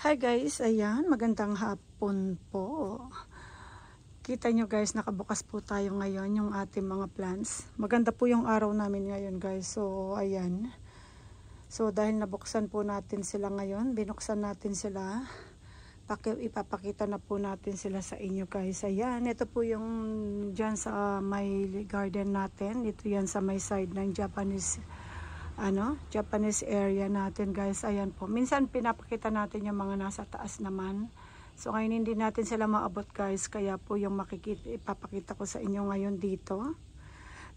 Hi guys, ayan, magandang hapon po. Kita nyo guys, nakabukas po tayo ngayon yung ating mga plants. Maganda po yung araw namin ngayon guys. So ayan. So dahil nabuksan po natin sila ngayon, binuksan natin sila. Ipapakita na po natin sila sa inyo guys. Ayan, ito po yung dyan sa may garden natin. Ito yan sa may side ng Japanese area natin guys. Ayan po. Minsan pinapakita natin yung mga nasa taas naman. So ngayon hindi natin sila maabot guys. Kaya po yung ipapakita ko sa inyo ngayon dito.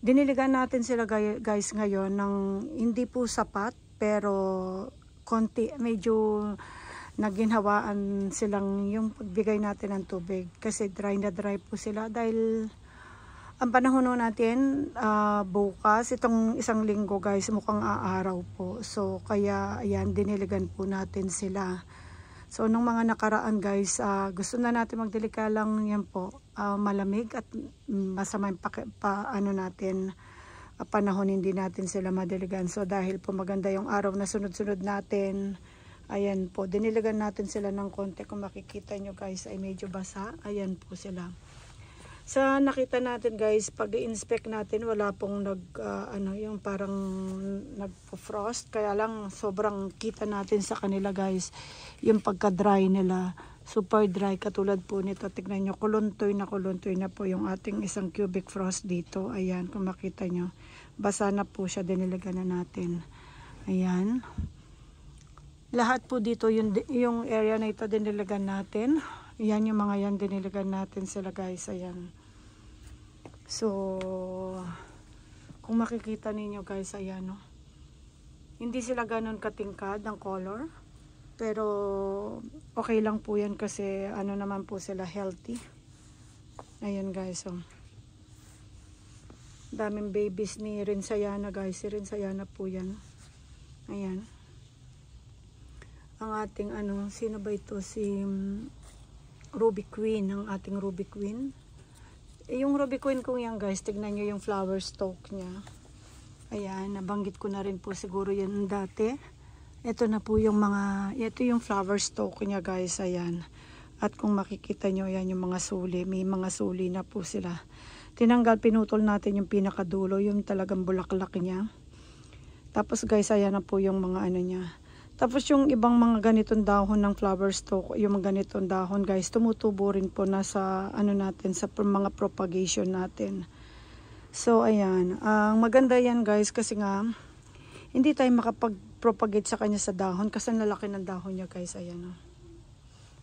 Diniligan natin sila guys ngayon ng hindi po sapat. Pero konti, medyo naginhawaan silang yung pagbigay natin ng tubig. Kasi dry na dry po sila dahil ang panahon natin bukas, itong isang linggo guys, mukhang aaraw po. So kaya ayan, diniligan po natin sila. So nung mga nakaraan guys, gusto na natin magdilika lang yan po, malamig at masama yung panahon, hindi natin sila madiligan. So dahil po maganda yung araw na sunod-sunod natin, ayan po, diniligan natin sila ng konti. Kung makikita nyo guys ay medyo basa, ayan po sila. Sa nakita natin guys, pag i-inspect natin, wala pong yung parang nagpo-frost. Kaya lang sobrang kita natin sa kanila guys, yung pagka-dry nila. Super dry, katulad po nito. Tignan nyo, kuluntoy na po yung ating isang cubic frost dito. Ayan, kung makita nyo. Basa na po siya, diniligan na natin. Ayan. Lahat po dito, yung area na ito, diniligan natin. Yan yung mga yan, diniligan natin sila guys. Ayan. So kung makikita ninyo guys, ayan no. Hindi sila ganun katingkad ng color. Pero okay lang po yan kasi ano naman po sila, healthy. Ayan guys, so daming babies ni Rinsayana guys. Si Rinsayana po yan. Ayan. Ang ating sino ba ito? Si Ruby Queen, ang ating Ruby Queen. Yung Ruby Queen kong yan guys, tignan nyo yung flower stalk niya. Ayan, nabanggit ko na rin po siguro yan dati. Ito na po yung ito yung flower stalk niya guys, ayan. At kung makikita nyo, yan yung mga suli. May mga suli na po sila. Pinutol natin yung pinakadulo, yung talagang bulaklak niya. Tapos guys, ayan na po yung mga niya. Tapos yung ibang mga ganitong dahon ng flower stalk, yung mga ganitong dahon guys, tumutubo rin po na sa natin, sa mga propagation natin. So ayan, maganda yan guys kasi nga hindi tayo makapag-propagate sa kanya sa dahon kasi lalaki ng dahon niya guys, ayan.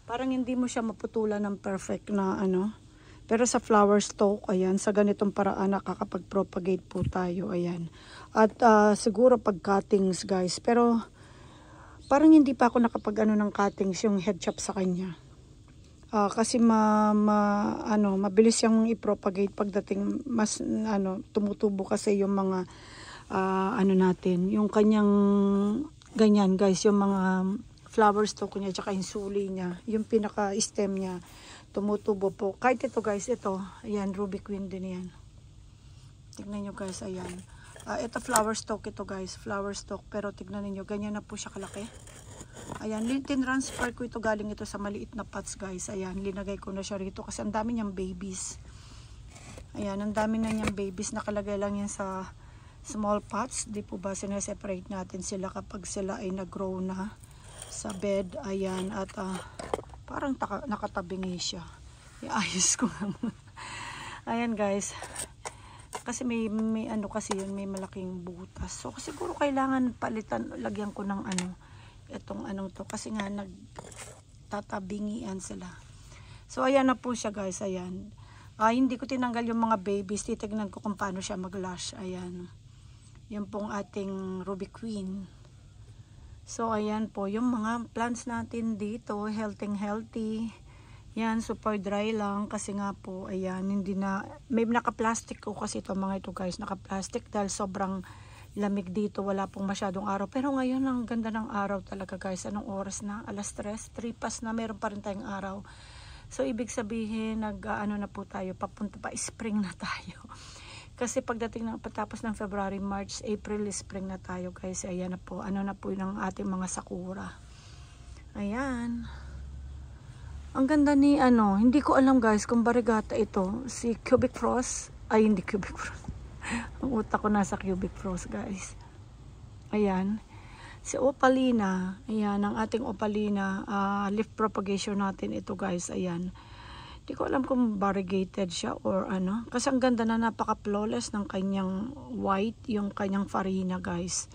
Parang hindi mo siya maputulan ng perfect na Pero sa flower stalk, ayan, sa ganitong paraan nakakapag-propagate po tayo, ayan. At siguro pag cuttings guys, pero parang hindi pa ako nakapag ng cuttings yung head chop sa kanya. Kasi mabilis yung i-propagate pagdating mas tumutubo kasi yung mga natin, yung kanyang ganyan guys, yung mga flower stalk niya tsaka yung suli niya, yung pinaka stem niya tumutubo po. Kahit ito guys, ito, ayan, Ruby Queen din yan. Tignan nyo guys, ayan. Ito flower stalk ito guys, flower stalk, pero tignan niyo ganyan na po siya kalaki. Ayan, tinransfer ko ito, galing ito sa maliit na pots guys. Ayan, linagay ko na siya rito kasi ang dami niyang babies. Ayan, ang dami na niyang babies, nakalagay lang yan sa small pots. Di po ba sineseparate natin sila kapag sila ay nag-grow na sa bed. Ayan, at parang nakatabingi siya. Iayos ko nga. Ayan guys, kasi may kasi yun, may malaking butas. So siguro kailangan palitan, lagyan ko ng itong to kasi nga nagtatabingian sila. So ayan na po siya guys, ayan. Hindi ko tinanggal yung mga babies, titignan ko kung paano siya mag-lash. Ayan. Yan pong ating Ruby Queen. So ayan po yung mga plants natin dito, healthy. Yan, super dry lang kasi nga po, ayan, hindi na, may naka-plastic ko kasi ito mga ito guys, naka-plastic dahil sobrang lamig dito, wala pong masyadong araw. Pero ngayon, ang ganda ng araw talaga guys. Anong oras na? 3:00, 3 pas na, meron pa rin tayong araw. So, ibig sabihin, na po tayo, papunta pa, spring na tayo. Kasi pagdating ng patapos ng February, March, April, spring na tayo guys. Ayan na po, na po yung ating mga sakura. Ayan. Ang ganda ni ano, hindi ko alam guys kung Variegata ito. Si Cubic Frost. Ay, hindi Cubic Frost. Ang utak ko nasa Cubic Frost guys. Ayan. Si Opalina. Ayan, ang ating Opalina. Leaf propagation natin ito guys. Ayan. Hindi ko alam kung variegated siya or ano. Kasi ang ganda na, napaka-flawless ng kanyang white. Yung kanyang farina guys.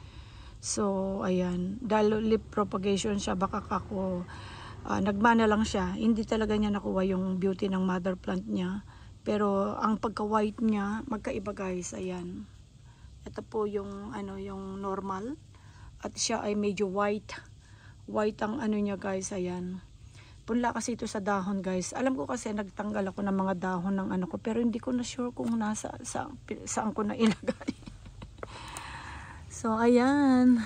So, ayan. Dahil leaf propagation siya, baka kako nagmana lang siya. Hindi talaga niya nakuha yung beauty ng mother plant niya. Pero ang pagka-white niya, magkaiba guys. Ayan. Ito po yung ano, yung normal. At siya ay medyo white. White ang ano niya guys. Ayan. Punla kasi ito sa dahon guys. Alam ko kasi nagtanggal ako ng mga dahon ng ano ko. Pero hindi ko na sure kung saan ko na ilagay. So ayan.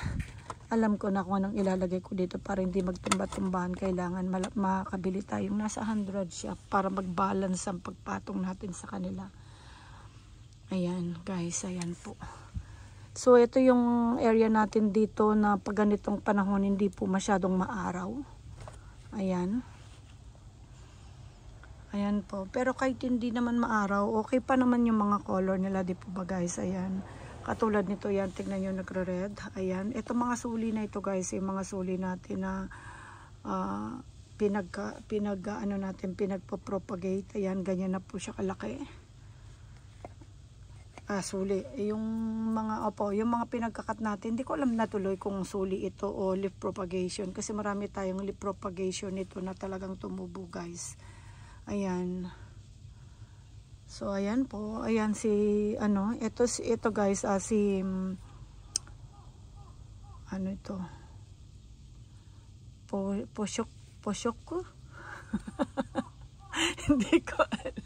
Alam ko na kung anong ilalagay ko dito para hindi magtumba-tumbahan. Kailangan makabili tayong nasa 100 siya para mag-balance ang pagpatong natin sa kanila. Ayan guys, ayan po. So ito yung area natin dito na pag ganitong panahon hindi po masyadong maaraw. Ayan. Ayan po. Pero kahit hindi naman maaraw, okay pa naman yung mga color nila. Di po ba guys? Ayan. Katulad nito yan, tignan nyo nagre-red. Ayan, ito mga suli na ito guys, yung mga suli natin na pinagpo-propagate. Ayan, ganyan na po siya kalaki. Suli. Yung mga pinagkakat natin, hindi ko alam na tuloy kung suli ito o leaf propagation. Kasi marami tayong leaf propagation nito na talagang tumubo guys. Ayan. So ayan po, ayan si ano, ito guys, ano ito? Posyok ko. Hindi ko alam.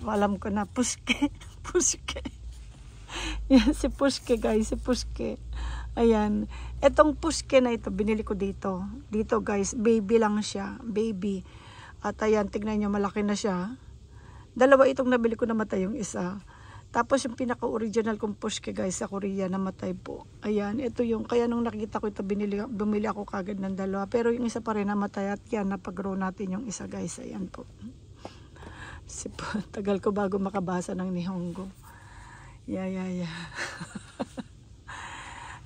Alam ko na, puske. Yan si puske guys, si puske. Ayan. Etong puske na ito, binili ko dito. Dito guys, baby lang siya. Baby. At ayan, tignan nyo, malaki na siya. Dalawa itong nabili ko, namatay yung isa. Tapos yung pinaka-original kong puske guys, sa Korea, namatay po. Ayan, ito yung, kaya nung nakita ko ito, bumili ako kagad ng dalawa. Pero yung isa pa rin namatay at yan, napag-grow natin yung isa guys. Ayan po. Tagal ko bago makabasa ng Nihongo. Yeah.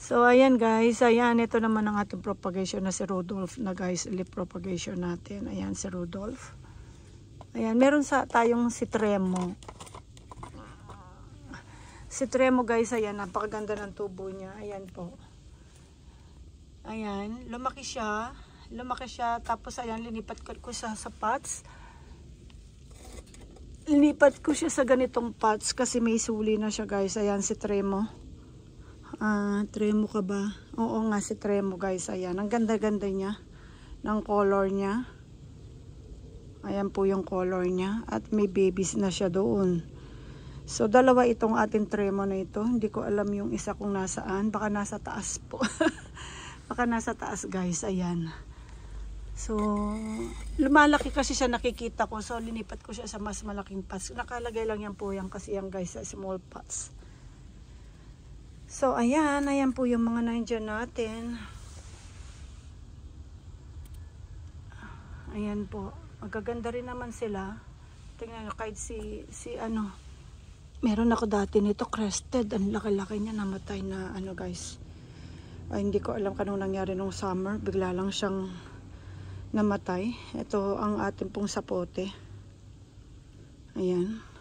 So, ayan guys, ayan, ito naman ang ating propagation na si Rudolph na guys, leaf propagation natin. Ayan, si Rudolph. Ayan, meron tayong si Tremo. Si Tremo guys, ayan, napakaganda ng tubo niya. Ayan po. Ayan, lumaki siya, tapos ayan, linipat ko siya sa pots. Linipat ko siya sa ganitong pots kasi may suli na siya guys. Ayan, si Tremo. Tremo ka ba? Oo nga, si Tremo guys. Ayan, ang ganda-ganda niya ng color niya. Ayan po yung color niya at may babies na siya doon. So dalawa itong ating Tremo na ito. Hindi ko alam yung isa kung nasaan, baka nasa taas po. Baka nasa taas guys. Ayan. So lumalaki kasi siya, nakikita ko. So linipat ko siya sa mas malaking pots. Nakalagay lang yan po yan kasi yan guys sa small pots. So, ayan po yung mga nandiyan natin. Ayan po. Magaganda rin naman sila. Tingnan nyo, kahit si ano, meron ako dati nito, crested. Ang laki-laki niya, namatay na ano guys. Hindi ko alam kanong nangyari nung summer. Bigla lang siyang namatay. Ito ang ating pong sapote. Ayan.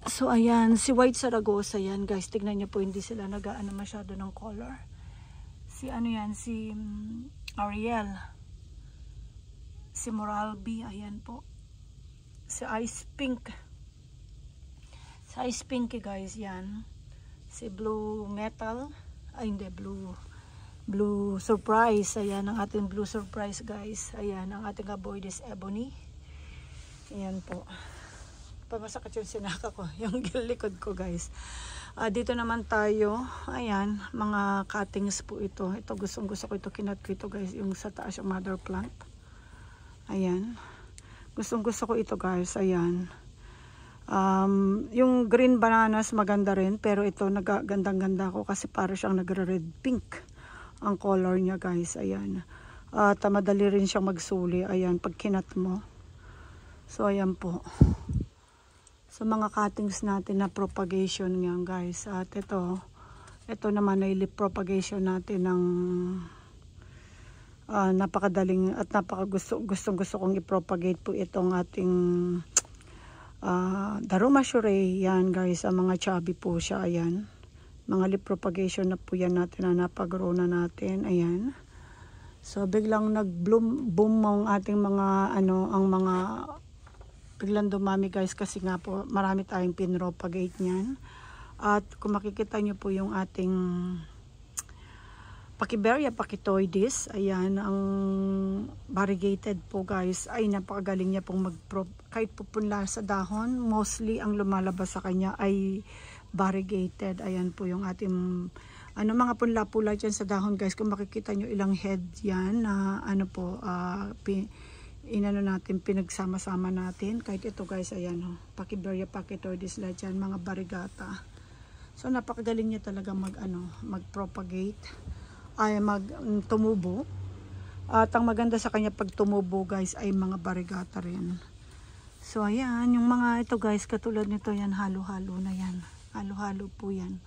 So ayan, si White Zaragoza yan guys, tignan nyo po, hindi sila nag-aano masyado ng color. Si ano yan, si Ariel, si Moralby, ayan po. Si Ice Pink, si Ice Pinky guys, yan. Si Blue Metal, hindi, Blue Surprise, ayan ang ating Blue Surprise guys. Ayan ang ating Aboides Ebony. Ayan po. Pamasakit yung sinaka ko, yung likod ko guys. Dito naman tayo, ayan, mga cuttings po ito. Ito gusto ko ito, kinat ko ito guys, yung sa taas yung mother plant. Ayan. Gusto ko ito guys, ayan. Yung green bananas maganda rin, pero ito nagagandang-ganda ko kasi para siyang nagre-red pink ang color niya guys. Ayan. At madali rin siyang magsuli. Ayan, pag kinat mo. So ayan po. So mga cuttings natin na propagation niya guys. At ito naman ay leaf propagation natin ng napakadaling at gustong kong i-propagate po itong ating Daruma Shurei. Yan guys, ang mga chubby po siya. Ayan, mga leaf propagation na po yan natin na napag-grow na natin. Ayan, so biglang nag-boom ang ating mga biglang dumami guys, kasi nga po marami tayong pinropagate niyan. At kung makikita nyo po yung ating Pachyberia pachytoides, ayan, ang variegated po guys, ay napakagaling niya pong kahit pupunla sa dahon, mostly ang lumalabas sa kanya ay variegated. Ayan po yung ating mga punla-pula dyan sa dahon guys. Kung makikita nyo ilang head yan na pinagsama-sama natin. Kahit ito guys, ayan Pachyberia pachytoides lahat yan, mga variegata. So napakagaling niya talaga mag-propagate, ay tumubo. At ang maganda sa kanya pag tumubo guys ay mga variegata rin. So ayan, yung mga ito guys, katulad nito yan, halo-halo na yan. Halo-halo po yan.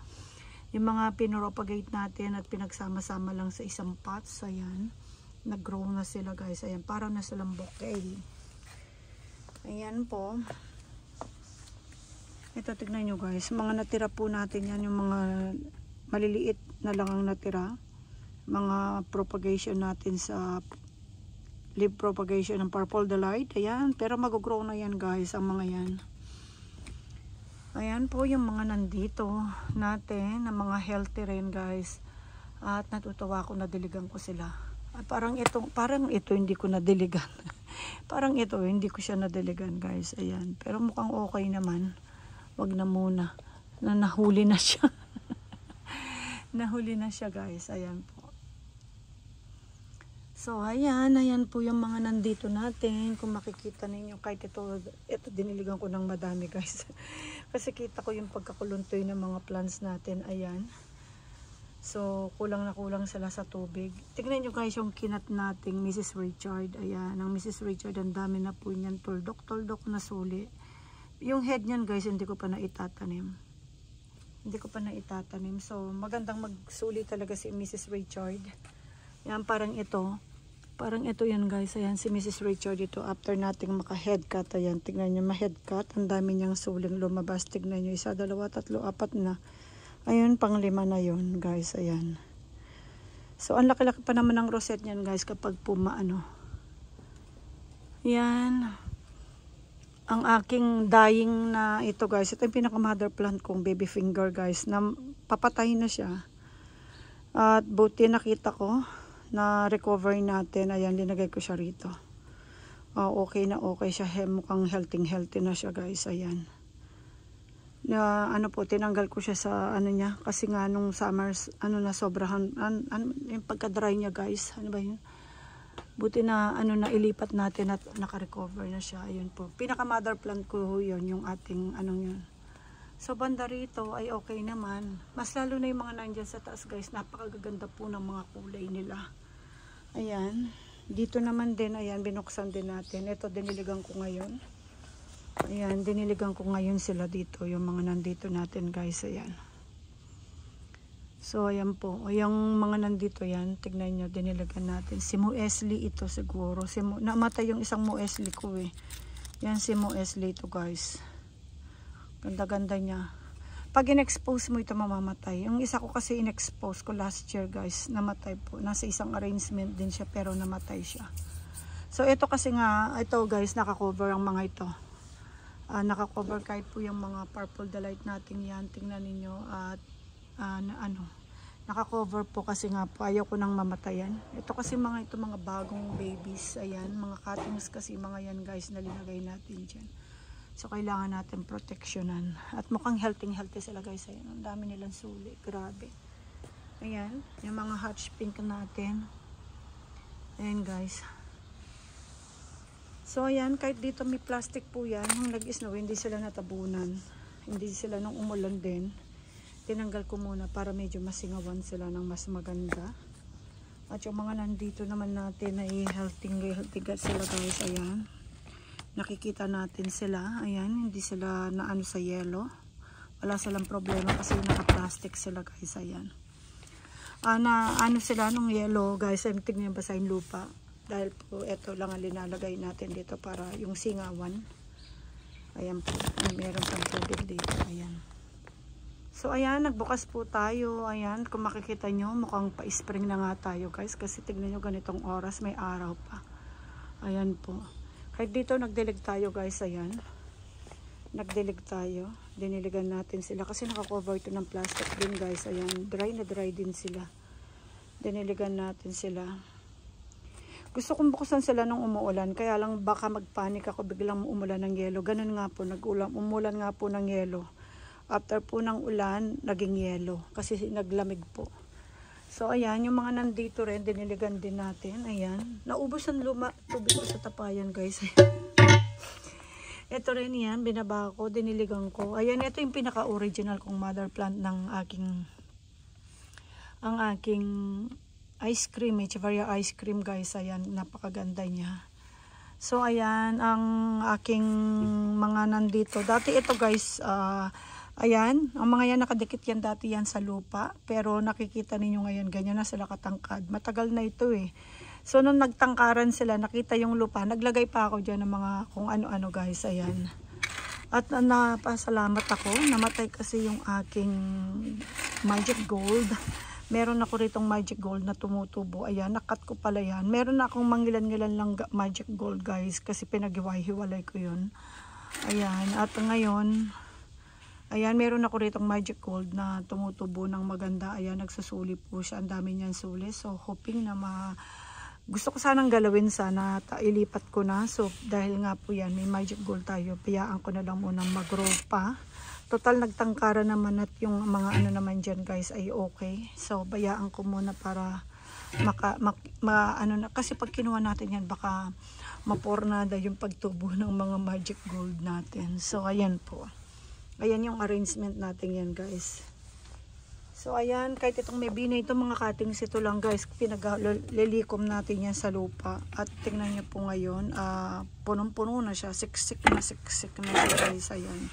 Yung mga pinropagate natin at pinagsama-sama lang sa isang pots, ayan, nag-grow na sila guys. Ayan, parang na silang bouquet. Ayan po. Ito, tignan nyo guys, mga natira po natin yan, yung mga maliliit na lang ang natira. Mga propagation natin sa leaf propagation ng Purple Delight. Ayan, pero mag-grow na yan guys, ang mga yan. Ayan po yung mga nandito natin, na mga healthy rin guys. At natutuwa ako, nadiligan ko sila. At parang ito hindi ko nadiligan. Parang ito hindi ko siya nadiligan guys. Ayan, pero mukhang okay naman. Wag na muna, nahuli na siya. Nahuli na siya guys. Ayan po. So ayan po yung mga nandito natin. Kung makikita ninyo, kahit ito diniligan ko ng madami guys. Kasi kita ko yung pagkakuluntoy ng mga plants natin. Ayan. So kulang na kulang sila sa tubig. Tignan nyo guys yung kinat nating Mrs. Richard. Ayan, ang Mrs. Richard, ang dami na po niyan, tuldok na suli. Yung head niyan guys, hindi ko pa naitatanim. So magandang magsuli talaga si Mrs. Richard. Yan, parang ito yan guys. Ayan si Mrs. Richard ito. After nating maka-head cut, ayan, tignan nyo, ma-head cut. Ang dami niyang suling lumabas. Tignan nyo, 1, 2, 3, 4 na. Ayun, pang 5 na yun guys. Ayan. So ang laki-laki pa naman ng rosette niyan guys kapag yan. Ang aking dying na ito guys. Ito yung pinaka mother plant kong, baby finger guys. Na papatay na siya. At buti nakita ko na recover natin. Ayan, linagay ko siya rito. Okay na okay siya. Mukhang healthy na siya guys. Ayan. Na tinanggal ko siya sa niya. Kasi nga nung summers, na sobrahan, yung pagka-dry niya guys. Ano ba yun? Buti na ilipat natin at naka-recover na siya. Ayun po. Pinaka mother plant ko yun, yung ating yun. So banda rito ay okay naman. Mas lalo na yung mga nandyan sa taas guys. Napakaganda po ng mga kulay nila. Ayan. Dito naman din, ayan, binuksan din natin. Ito, diniligan ko ngayon. Ayan, diniligan ko ngayon sila dito. Yung mga nandito natin guys. Ayan. So ayan po. Yung mga nandito yan, tignan nyo, diniligan natin. Si Muesli ito siguro. Namatay yung isang Muesli ko eh. Yan si Muesli ito guys. Ganda-ganda niya. Pag in-expose mo ito, mamamatay. Yung isa ko kasi in-expose ko last year guys, namatay po. Nasa isang arrangement din siya pero namatay siya. So ito kasi nga, ito guys, nakakover ang mga ito. Nakakover kahit po yung mga Purple Delight natin yan. Tingnan ninyo. At nakakover po kasi nga po, ayaw ko nang mamatayan. Ito kasi mga bagong babies. Ayan, mga cuttings kasi mga yan guys, na linagay natin dyan. So kailangan natin proteksyonan. At mukhang healthy sila guys. Ayan, ang dami nilang suli. Grabe. Ayan, yung mga hotch pink natin. Ayan guys. So ayan, kahit dito may plastic po yan, nung nag-snow, hindi sila natabunan. Hindi sila nung umulan din. Tinanggal ko muna para medyo masingawan sila ng mas maganda. At yung mga nandito naman natin ay healthy sila guys. Ayan. Nakikita natin sila. Ayan, hindi sila naano sa yelo. Wala silang problema kasi naka-plastic sila guys. Ayan. Ano sila nung yelo guys. Ay tignan ba sa lupa. Dahil po ito lang ang linalagay natin dito para yung singawan. Ayan po. Meron pang tubig dito. Ayan. So ayan, nagbukas po tayo. Ayan, kung makikita nyo, mukhang pa-spring na nga tayo guys. Kasi tignan nyo ganitong oras, may araw pa. Ayan po. Kahit dito nagdilig tayo guys. Ayan. Nagdilig tayo. Diniligan natin sila. Kasi nakakover ito ng plastic din guys. Ayan, dry na dry din sila. Diniligan natin sila. Gusto kong buksan sila nung umuulan, kaya lang baka magpanik ako biglang umulan ng yelo. Ganun nga po, umulan nga po ng yelo. After po ng ulan, naging yelo kasi naglamig po. So ayan, yung mga nandito rin, diniligan din natin. Ayan, naubos ang tubig ko sa tapayan guys. Ito rin yan, binaba ko, diniligan ko. Ayan, ito yung pinaka-original kong mother plant ng aking ice cream, Echeverria ice cream guys. Ayan, napakaganda niya. So ayan, ang aking mga nandito. Dati ito guys, ayan, ang mga yan nakadikit yan dati yan sa lupa. Pero nakikita ninyo ngayon, ganyan na sila katangkad. Matagal na ito eh. So nung nagtangkaran sila, nakita yung lupa, naglagay pa ako dyan ng mga kung ano-ano guys. Ayan. At napasalamat ako, namatay kasi yung aking magic gold. Meron ako ritong magic gold na tumutubo. Ayan, nakat ko pala yan. Meron na akong mangilan-ngilan lang magic gold guys. Kasi pinag-hiwalay ko yun. Ayan, at ngayon, ayan, meron ako ritong magic gold na tumutubo ng maganda. Ayan, nagsusuli po siya. Ang dami niyan suli. So, hoping na gusto ko sanang galawin sana. Ilipat ko na. So, dahil nga po yan, may magic gold tayo. Piyaan ko na lang munang mag-grow pa. Total nagtangkara naman at yung mga ano naman dyan guys ay okay. So bayaan ko muna para kasi pag kinuha natin yan baka mapornada yung pagtubo ng mga magic gold natin. So ayan po. Ayan yung arrangement natin yan guys. So ayan, kahit itong may binay, itong mga cuttings ito lang guys, pinaglilikom natin yan sa lupa. At tingnan nyo po ngayon, punong-puno na siya, siksik na siya guys. Ayan.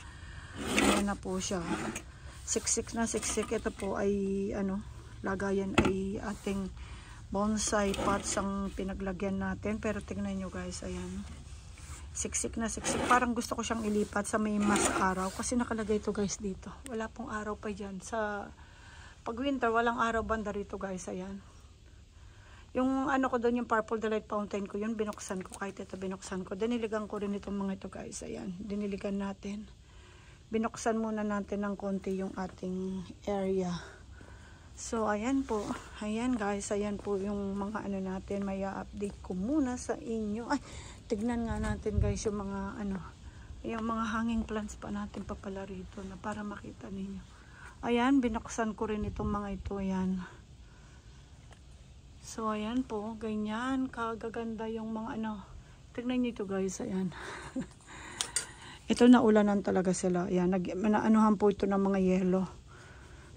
Ayan na po siya. Siksik na siksik. Ito po ay lagayan ay ating bonsai pots ang pinaglagyan natin. Pero tingnan nyo guys, ayan. Siksik na siksik. Parang gusto ko siyang ilipat sa may mas araw. Kasi nakalagay ito guys dito. Wala pong araw pa dyan. Pag winter, walang araw banda rito guys. Ayan. Yung ko doon, yung Purple Delight Fountain ko, yun binuksan ko. Kahit ito binuksan ko. Diniligan ko rin itong mga ito guys. Ayan. Diniligan natin. Binuksan muna natin ng konti yung ating area. So, ayan po. Ayan guys, ayan po yung mga natin. May update ko muna sa inyo. Ay, tignan nga natin guys yung mga yung mga hanging plants pa natin papala rito na para makita ninyo. Ayan, binuksan ko rin itong mga ito. Ayan. So, ayan po. Ganyan. Kagaganda yung mga Tignan nyo ito guys. Ayan. Ito naulanan talaga sila. Ayan, naanuhan po ito ng mga yelo.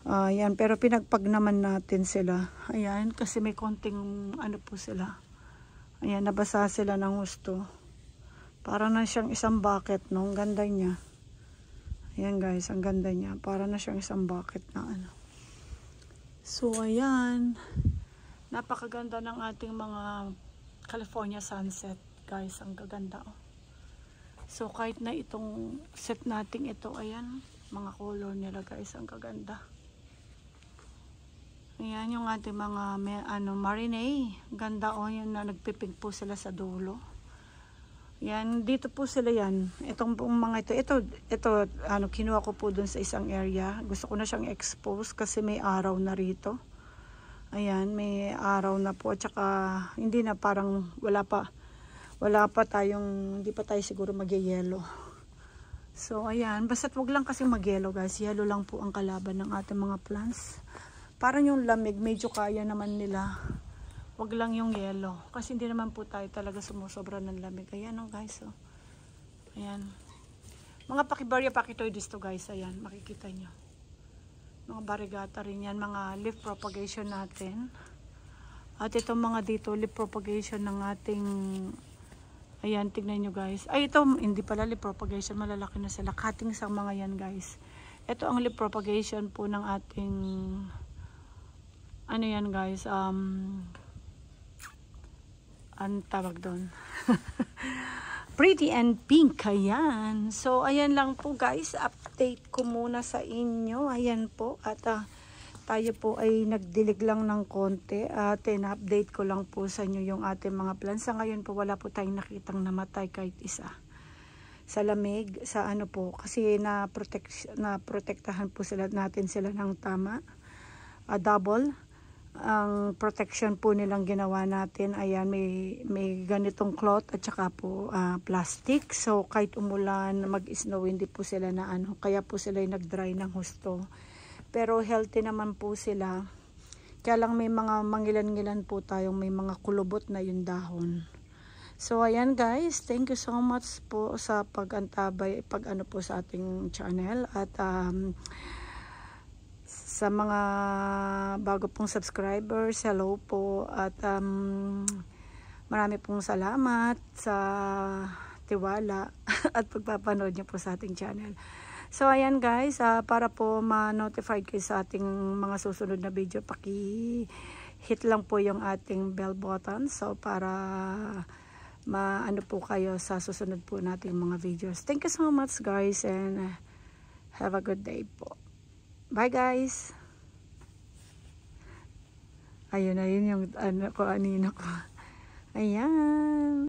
Ayan, pero pinagpag naman natin sila. Ayan, kasi may konting po sila. Ayan, nabasa sila ng gusto. Para na siyang isang bucket, no? Ang ganda niya. Ayan guys, ang ganda niya. Para na siyang isang bucket na So, ayan. Napakaganda ng ating mga California sunset. Guys, ang gaganda So, kahit na itong set nating ito, ayan, mga color nila guys, ang kaganda. Ayan yung ating mga, marinade. Ganda yun na nagpipink po sila sa dulo. Yan, dito po sila yan. Itong mga ito, kinuha ko po dun sa isang area. Gusto ko na siyang expose kasi may araw na rito. Ayan, may araw na po. At saka, hindi na parang hindi pa tayo siguro mag-yellow. So ayan, basta't wag lang kasi mag-yellow guys. Yellow lang po ang kalaban ng ating mga plants. Parang yung lamig, medyo kaya naman nila. Wag lang yung yellow. Kasi hindi naman po tayo talaga sumusobra ng lamig. Ayan o guys. Oh. Ayan. Mga pakibarya pakitoides to guys. Ayan. Makikita nyo. Mga barigata rin yan. Mga leaf propagation natin. At itong mga dito, leaf propagation ng ating... Ayan, tignan nyo guys. Ay, ito, hindi pala leaf propagation. Malalaki na sila. Cutting sa mga yan guys. Ito ang leaf propagation po ng ating... Ano yan guys? Ang tawag doon. Pretty and pink. Ayan. So, ayan lang po guys. Update ko muna sa inyo. Ayan po. At tayo po ay nagdilig lang ng konti. At in-update ko lang po sa inyo yung ating mga plants. Sa ngayon po wala po tayong nakitang namatay kahit isa. Sa lamig. Sa ano po. Kasi na-protektahan po natin sila ng tama. Double. Ang protection po nilang ginawa natin, ayan, may ganitong cloth at saka po plastic. So kahit umulan, mag-snow, hindi po sila na ano, kaya po sila nag-dry ng husto. Pero healthy naman po sila. Kaya lang may mga mangilan-ngilan po tayong may mga kulubot na yung dahon. So ayan guys, thank you so much po sa pag-antabay, pag-ano po sa ating channel. At sa mga bago pong subscribers, hello po. At marami pong salamat sa tiwala at pagpapanood nyo po sa ating channel. So ayan guys, para po ma-notify kayo sa ating mga susunod na video, paki-hit lang po yung ating bell button. So para maano po kayo sa susunod po nating mga videos. Thank you so much guys, and have a good day po. Bye guys. Ayun yung ano ko, anino ko. Ayan.